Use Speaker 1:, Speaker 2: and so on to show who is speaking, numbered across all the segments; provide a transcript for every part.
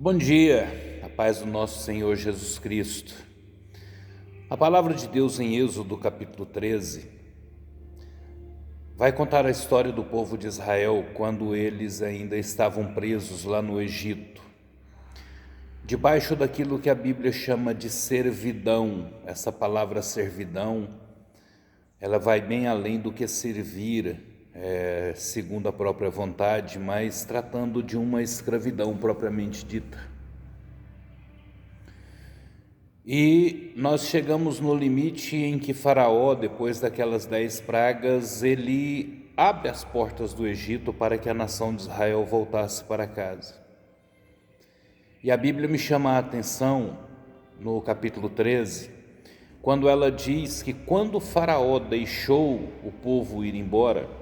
Speaker 1: Bom dia, a paz do nosso Senhor Jesus Cristo. A palavra de Deus em Êxodo capítulo 13 vai contar a história do povo de Israel quando eles ainda estavam presos lá no Egito, debaixo daquilo que a Bíblia chama de servidão. Essa palavra servidão, ela vai bem além do que servir, segundo a própria vontade, mas tratando de uma escravidão propriamente dita. E nós chegamos no limite em que Faraó, depois daquelas 10 pragas, ele abre as portas do Egito para que a nação de Israel voltasse para casa. E a Bíblia me chama a atenção, no capítulo 13, quando ela diz que quando Faraó deixou o povo ir embora,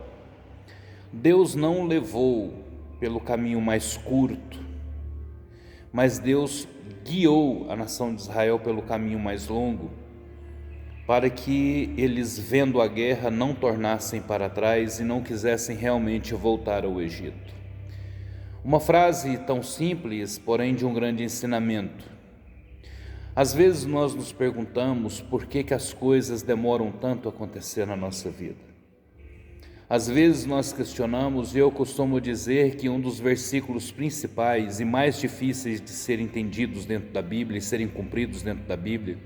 Speaker 1: Deus não o levou pelo caminho mais curto, mas Deus guiou a nação de Israel pelo caminho mais longo, para que eles, vendo a guerra, não tornassem para trás e não quisessem realmente voltar ao Egito. Uma frase tão simples, porém de um grande ensinamento. Às vezes nós nos perguntamos por que as coisas demoram tanto a acontecer na nossa vida. Às vezes nós questionamos, e eu costumo dizer que um dos versículos principais e mais difíceis de serem entendidos dentro da Bíblia e serem cumpridos dentro da Bíblia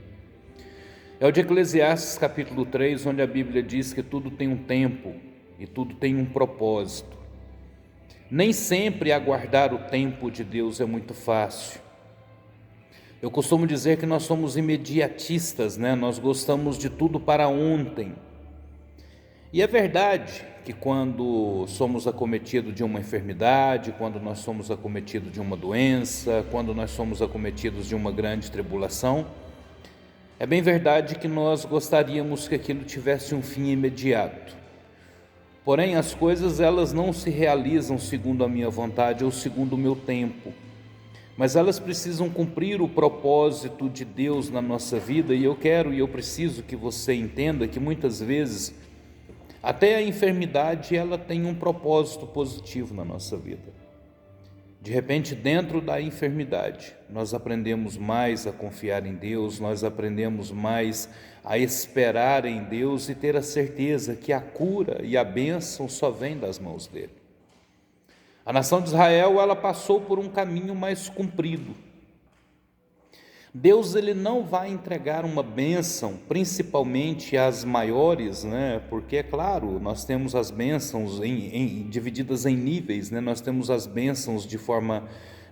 Speaker 1: é o de Eclesiastes capítulo 3, onde a Bíblia diz que tudo tem um tempo e tudo tem um propósito. Nem sempre aguardar o tempo de Deus é muito fácil. Eu costumo dizer que nós somos imediatistas, Nós gostamos de tudo para ontem. E é verdade que quando somos acometidos de uma enfermidade, quando nós somos acometidos de uma doença, quando nós somos acometidos de uma grande tribulação, é bem verdade que nós gostaríamos que aquilo tivesse um fim imediato. Porém, as coisas elas não se realizam segundo a minha vontade ou segundo o meu tempo, mas elas precisam cumprir o propósito de Deus na nossa vida. E eu quero e eu preciso que você entenda que muitas vezes até a enfermidade ela tem um propósito positivo na nossa vida. De repente, dentro da enfermidade, nós aprendemos mais a confiar em Deus, nós aprendemos mais a esperar em Deus e ter a certeza que a cura e a bênção só vem das mãos dele. A nação de Israel, ela passou por um caminho mais comprido. Deus ele não vai entregar uma bênção, principalmente as maiores, Porque, é claro, nós temos as bênçãos divididas em níveis, Nós temos as bênçãos de forma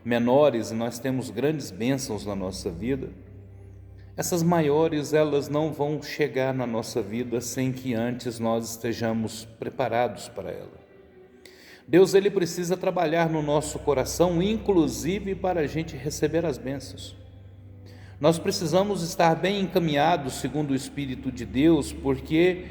Speaker 1: menores e nós temos grandes bênçãos na nossa vida. Essas maiores, elas não vão chegar na nossa vida sem que antes nós estejamos preparados para ela. Deus ele precisa trabalhar no nosso coração, inclusive para a gente receber as bênçãos. Nós precisamos estar bem encaminhados segundo o Espírito de Deus, porque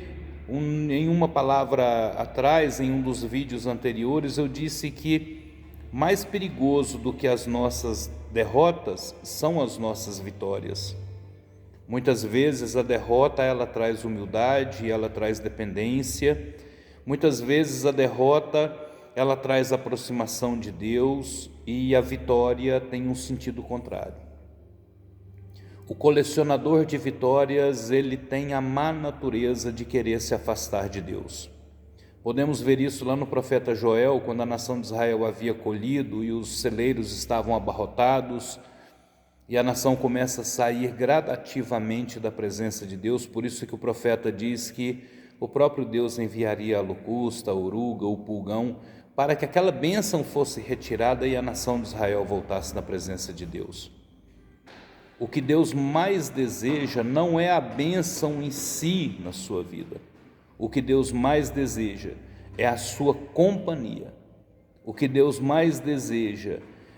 Speaker 1: em uma palavra atrás, em um dos vídeos anteriores, eu disse que mais perigoso do que as nossas derrotas são as nossas vitórias. Muitas vezes a derrota ela traz humildade, ela traz dependência. Muitas vezes a derrota ela traz aproximação de Deus e a vitória tem um sentido contrário. O colecionador de vitórias, ele tem a má natureza de querer se afastar de Deus. Podemos ver isso lá no profeta Joel, quando a nação de Israel havia colhido e os celeiros estavam abarrotados, e a nação começa a sair gradativamente da presença de Deus. Por isso que o profeta diz que o próprio Deus enviaria a locusta, a oruga, o pulgão, para que aquela bênção fosse retirada e a nação de Israel voltasse na presença de Deus. O que Deus mais deseja não é a bênção em si na sua vida. O que Deus mais deseja é a sua companhia. O que Deus mais deseja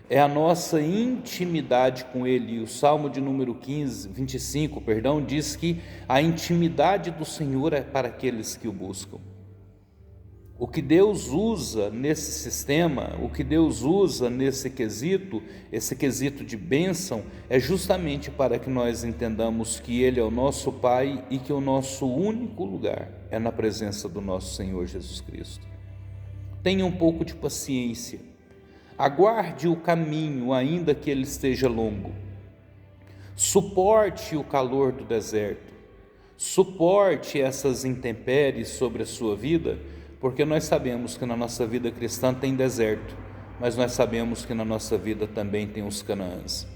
Speaker 1: é a nossa intimidade com Ele. O Salmo de número 25, diz que a intimidade do Senhor é para aqueles que o buscam. O que Deus usa nesse sistema, o que Deus usa nesse quesito, esse quesito de bênção, é justamente para que nós entendamos que Ele é o nosso Pai e que o nosso único lugar é na presença do nosso Senhor Jesus Cristo. Tenha um pouco de paciência. Aguarde o caminho, ainda que ele esteja longo. Suporte o calor do deserto. Suporte essas intempéries sobre a sua vida, porque nós sabemos que na nossa vida cristã tem deserto, mas nós sabemos que na nossa vida também tem os Canaãs.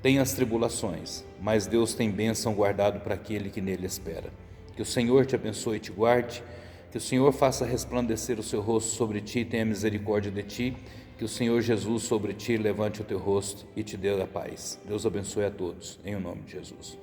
Speaker 1: Tem as tribulações, mas Deus tem bênção guardado para aquele que nele espera. Que o Senhor te abençoe e te guarde, que o Senhor faça resplandecer o seu rosto sobre ti e tenha misericórdia de ti, que o Senhor Jesus sobre ti levante o teu rosto e te dê a paz. Deus abençoe a todos, em o nome de Jesus.